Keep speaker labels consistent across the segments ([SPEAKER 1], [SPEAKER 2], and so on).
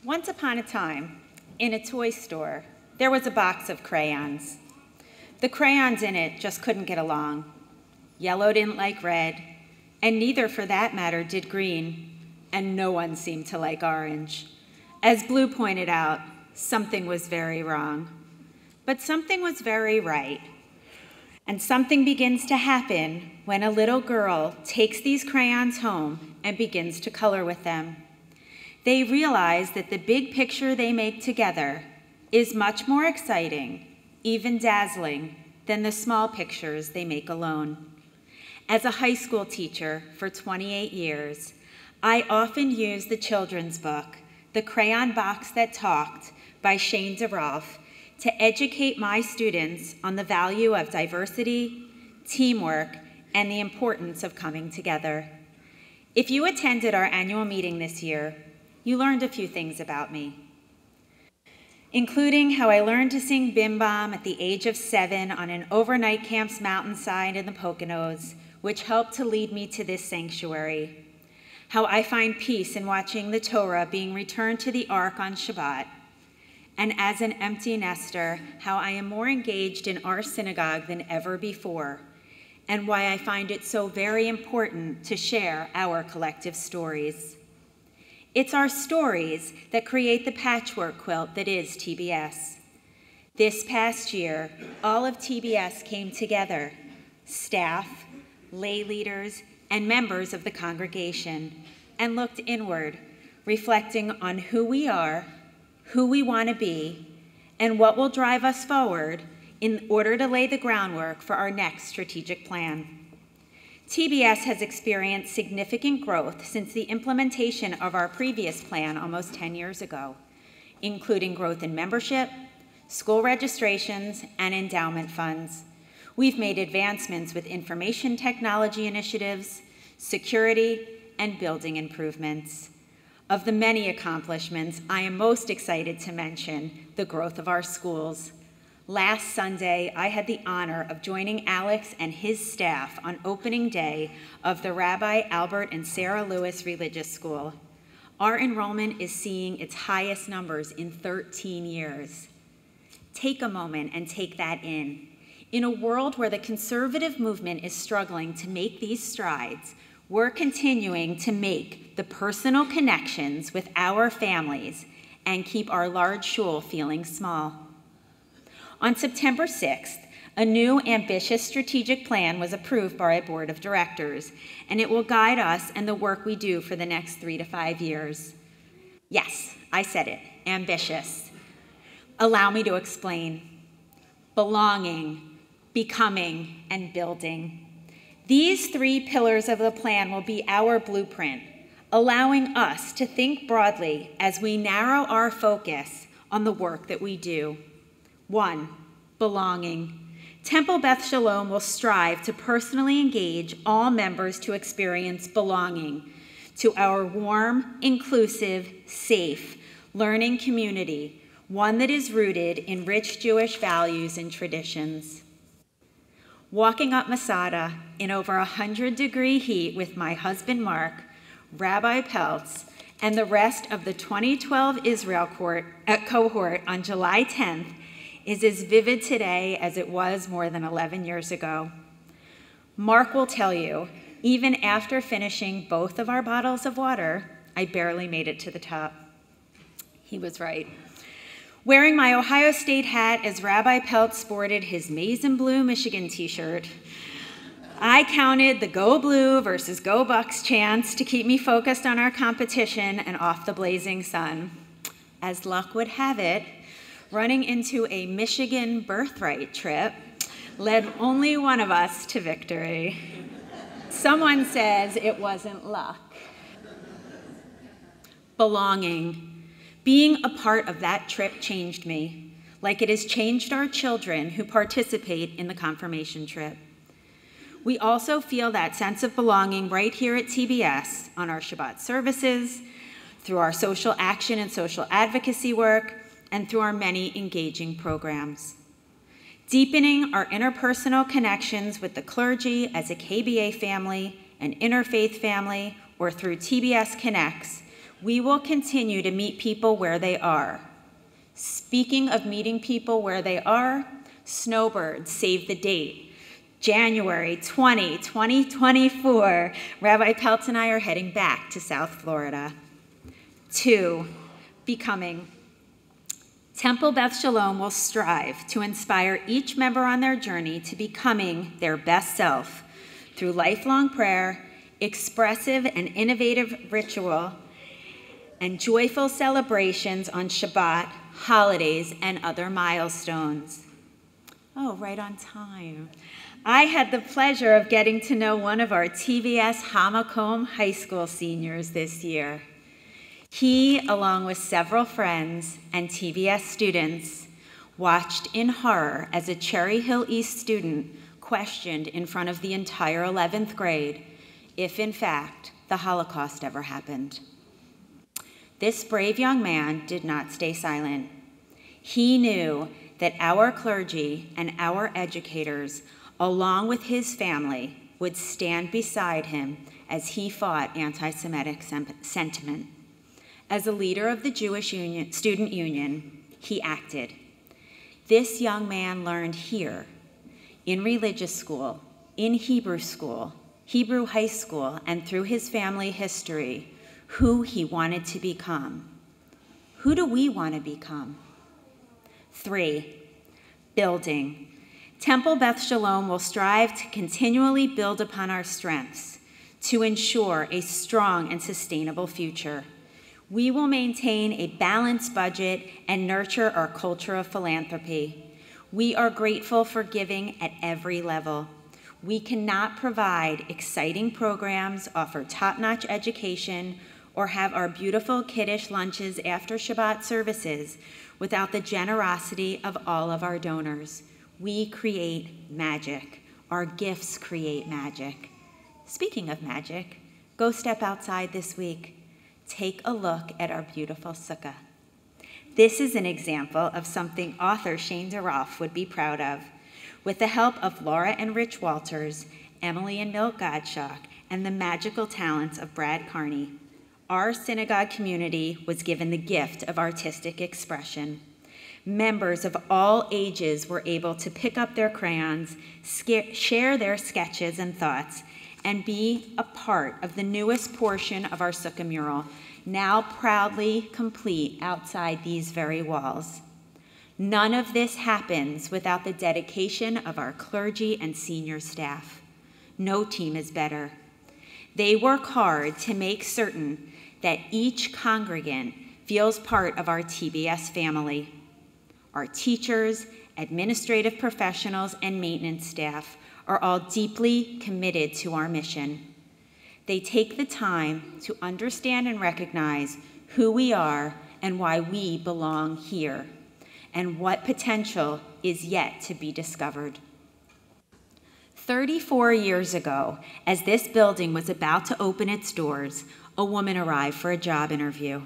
[SPEAKER 1] Once upon a time, in a toy store, there was a box of crayons. The crayons in it just couldn't get along. Yellow didn't like red, and neither, for that matter, did green, and no one seemed to like orange. As Blue pointed out, something was very wrong. But something was very right. And something begins to happen when a little girl takes these crayons home and begins to color with them. They realize that the big picture they make together is much more exciting, even dazzling, than the small pictures they make alone. As a high school teacher for 28 years, I often use the children's book, The Crayon Box That Talked by Shane DeRolf, to educate my students on the value of diversity, teamwork, and the importance of coming together. If you attended our annual meeting this year, you learned a few things about me, including how I learned to sing Bim Bam at the age of 7 on an overnight camp's mountainside in the Poconos, which helped to lead me to this sanctuary, how I find peace in watching the Torah being returned to the Ark on Shabbat, and as an empty nester, how I am more engaged in our synagogue than ever before, and why I find it so very important to share our collective stories. It's our stories that create the patchwork quilt that is TBS. This past year, all of TBS came together, staff, lay leaders, and members of the congregation, and looked inward, reflecting on who we are, who we want to be, and what will drive us forward in order to lay the groundwork for our next strategic plan. TBS has experienced significant growth since the implementation of our previous plan almost 10 years ago, including growth in membership, school registrations, and endowment funds. We've made advancements with information technology initiatives, security, and building improvements. Of the many accomplishments, I am most excited to mention the growth of our schools. Last Sunday, I had the honor of joining Alex and his staff on opening day of the Rabbi Albert and Sarah Lewis Religious School. Our enrollment is seeing its highest numbers in 13 years. Take a moment and take that in. In a world where the conservative movement is struggling to make these strides, we're continuing to make the personal connections with our families and keep our large shul feeling small. On September 6th, a new ambitious strategic plan was approved by our board of directors, and it will guide us and the work we do for the next 3 to 5 years. Yes, I said it, ambitious. Allow me to explain. Belonging, becoming, and building. These 3 pillars of the plan will be our blueprint, allowing us to think broadly as we narrow our focus on the work that we do. 1, belonging. Temple Beth Sholom will strive to personally engage all members to experience belonging to our warm, inclusive, safe, learning community, one that is rooted in rich Jewish values and traditions. Walking up Masada in over 100-degree heat with my husband Mark, Rabbi Peltz, and the rest of the 2012 Israel cohort on July 10th is as vivid today as it was more than 11 years ago. Mark will tell you, even after finishing both of our bottles of water, I barely made it to the top. He was right. Wearing my Ohio State hat as Rabbi Peltz sported his Maize and Blue Michigan t-shirt, I counted the Go Blue versus Go Bucks chants to keep me focused on our competition and off the blazing sun. As luck would have it, running into a Michigan birthright trip led only one of us to victory. Someone says it wasn't luck. Belonging. Being a part of that trip changed me, like it has changed our children who participate in the confirmation trip. We also feel that sense of belonging right here at TBS on our Shabbat services, through our social action and social advocacy work, and through our many engaging programs. Deepening our interpersonal connections with the clergy as a KBA family, an interfaith family, or through TBS Connects, We will continue to meet people where they are. Speaking of meeting people where they are, Snowbird, save the date. January 20, 2024, Rabbi Peltz and I are heading back to South Florida. 2, becoming. Temple Beth Sholom will strive to inspire each member on their journey to becoming their best self through lifelong prayer, expressive and innovative ritual, and joyful celebrations on Shabbat, holidays, and other milestones. Oh, right on time. I had the pleasure of getting to know one of our TVS Hamakom High School seniors this year. He, along with several friends and TVS students, watched in horror as a Cherry Hill East student questioned in front of the entire 11th grade if, in fact, the Holocaust ever happened. This brave young man did not stay silent. He knew that our clergy and our educators, along with his family, would stand beside him as he fought anti-Semitic sentiment. As a leader of the Jewish Student Union, he acted. This young man learned here, in religious school, in Hebrew school, Hebrew high school, and through his family history, who he wanted to become. Who do we want to become? 3, building. Temple Beth Sholom will strive to continually build upon our strengths to ensure a strong and sustainable future. We will maintain a balanced budget and nurture our culture of philanthropy. We are grateful for giving at every level. We cannot provide exciting programs, offer top-notch education, or have our beautiful kiddish lunches after Shabbat services without the generosity of all of our donors. We create magic. Our gifts create magic. Speaking of magic, go step outside this week. Take a look at our beautiful sukkah. This is an example of something author Shane DeRolf would be proud of. With the help of Laura and Rich Walters, Emily and Milt Godshock, and the magical talents of Brad Carney, our synagogue community was given the gift of artistic expression. Members of all ages were able to pick up their crayons, share their sketches and thoughts, and be a part of the newest portion of our sukkah mural, now proudly complete outside these very walls. None of this happens without the dedication of our clergy and senior staff. No team is better. They work hard to make certain that each congregant feels part of our TBS family. Our teachers, administrative professionals, and maintenance staff are all deeply committed to our mission. They take the time to understand and recognize who we are and why we belong here, and what potential is yet to be discovered. 34 years ago, as this building was about to open its doors, a woman arrived for a job interview.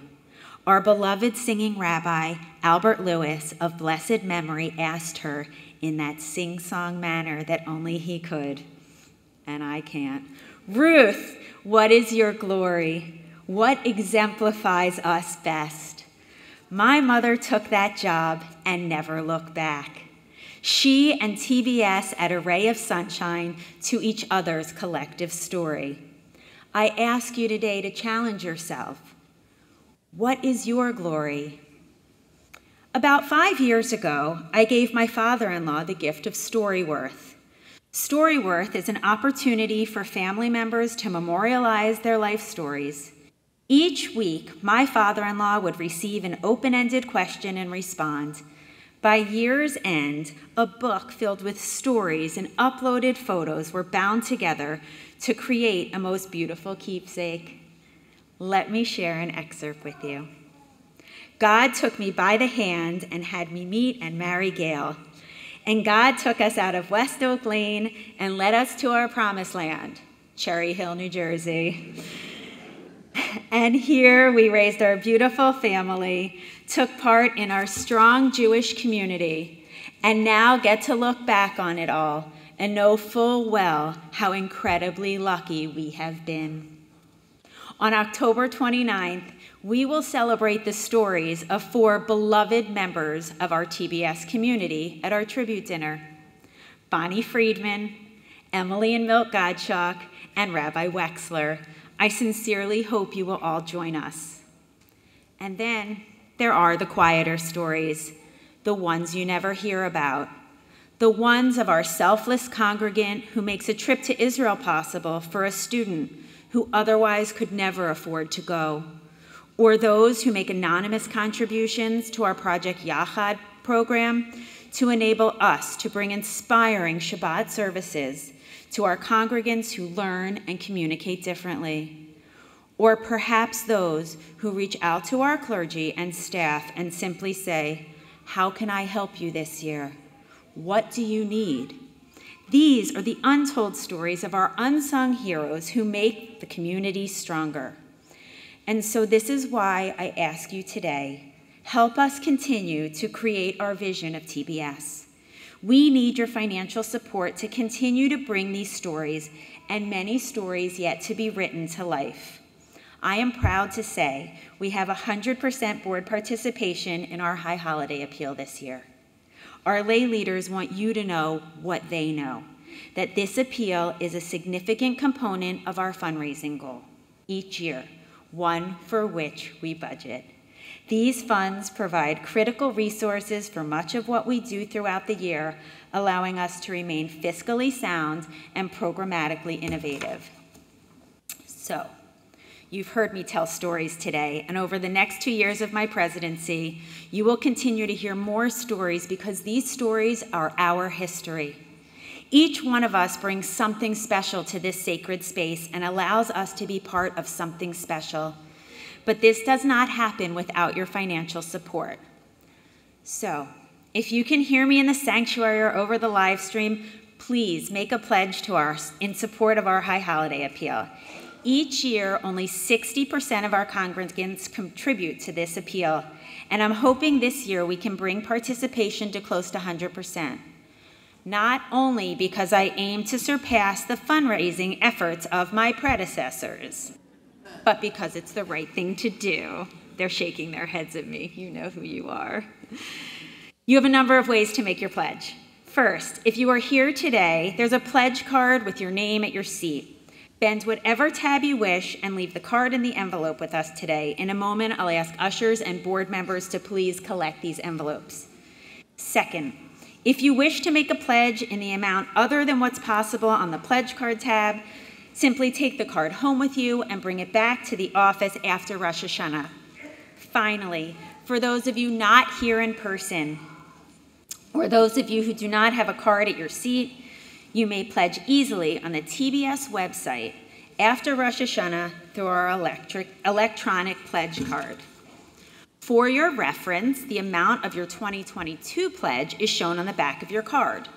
[SPEAKER 1] Our beloved singing rabbi, Albert Lewis, of blessed memory, asked her in that sing-song manner that only he could, and I can't, "Ruth, what is your glory? What exemplifies us best?" My mother took that job and never looked back. She and TBS add a ray of sunshine to each other's collective story. I ask you today to challenge yourself. What is your glory? About 5 years ago, I gave my father-in-law the gift of Storyworth. Storyworth is an opportunity for family members to memorialize their life stories. Each week, my father-in-law would receive an open-ended question and respond. By year's end, a book filled with stories and uploaded photos were bound together to create a most beautiful keepsake. Let me share an excerpt with you. God took me by the hand and had me meet and marry Gail. And God took us out of West Oak Lane and led us to our promised land, Cherry Hill, New Jersey. And here we raised our beautiful family, took part in our strong Jewish community, and now get to look back on it all and know full well how incredibly lucky we have been. On October 29th, we will celebrate the stories of 4 beloved members of our TBS community at our tribute dinner: Bonnie Friedman, Emily and Milt Gottschalk, and Rabbi Wexler. I sincerely hope you will all join us. And then there are the quieter stories, the ones you never hear about, the ones of our selfless congregant who makes a trip to Israel possible for a student who otherwise could never afford to go, or those who make anonymous contributions to our Project Yachad program to enable us to bring inspiring Shabbat services to our congregants who learn and communicate differently. Or perhaps those who reach out to our clergy and staff and simply say, "How can I help you this year? What do you need?" These are the untold stories of our unsung heroes who make the community stronger. And so this is why I ask you today, help us continue to create our vision of TBS. We need your financial support to continue to bring these stories and many stories yet to be written to life. I am proud to say we have 100% board participation in our High Holiday Appeal this year. Our lay leaders want you to know what they know, that this appeal is a significant component of our fundraising goal each year, one for which we budget. These funds provide critical resources for much of what we do throughout the year, allowing us to remain fiscally sound and programmatically innovative. So, you've heard me tell stories today, and over the next 2 years of my presidency, you will continue to hear more stories because these stories are our history. Each one of us brings something special to this sacred space and allows us to be part of something special. But this does not happen without your financial support. So, if you can hear me in the sanctuary or over the live stream, please make a pledge to in support of our High Holiday Appeal. Each year, only 60% of our congregants contribute to this appeal, and I'm hoping this year we can bring participation to close to 100%. Not only because I aim to surpass the fundraising efforts of my predecessors, but because it's the right thing to do. They're shaking their heads at me. You know who you are. You have a number of ways to make your pledge. First, if you are here today, there's a pledge card with your name at your seat. Bend whatever tab you wish and leave the card in the envelope with us today. In a moment, I'll ask ushers and board members to please collect these envelopes. Second, if you wish to make a pledge in the amount other than what's possible on the pledge card tab, simply take the card home with you and bring it back to the office after Rosh Hashanah. Finally, for those of you not here in person, or those of you who do not have a card at your seat, you may pledge easily on the TBS website after Rosh Hashanah through our electronic pledge card. For your reference, the amount of your 2022 pledge is shown on the back of your card.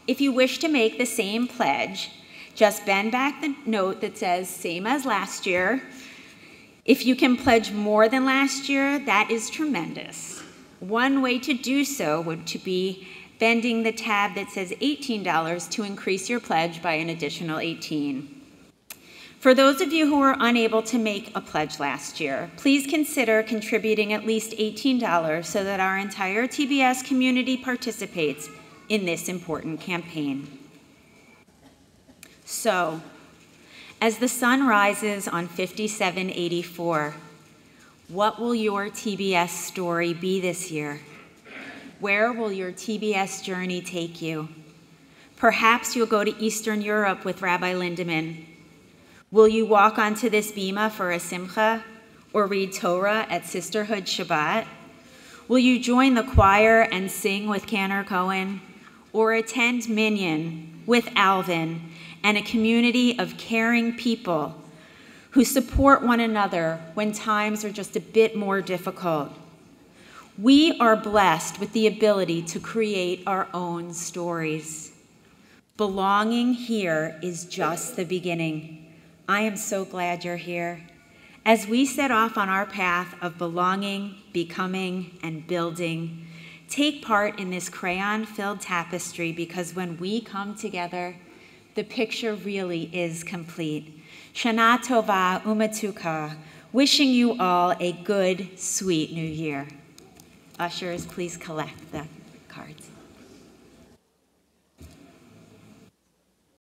[SPEAKER 1] If you wish to make the same pledge, just bend back the note that says same as last year. If you can pledge more than last year, that is tremendous. One way to do so would be bending the tab that says $18 to increase your pledge by an additional $18. For those of you who were unable to make a pledge last year, please consider contributing at least $18 so that our entire TBS community participates in this important campaign. So, as the sun rises on 5784, what will your TBS story be this year? Where will your TBS journey take you? Perhaps you'll go to Eastern Europe with Rabbi Lindemann. Will you walk onto this bima for a simcha or read Torah at Sisterhood Shabbat? Will you join the choir and sing with Cantor Cohen or attend Minyan with Alvin and a community of caring people who support one another when times are just a bit more difficult? We are blessed with the ability to create our own stories. Belonging here is just the beginning. I am so glad you're here. As we set off on our path of belonging, becoming, and building, take part in this crayon-filled tapestry because when we come together, the picture really is complete. Shana Tova Umatuka, wishing you all a good, sweet new year. Ushers, please collect the cards.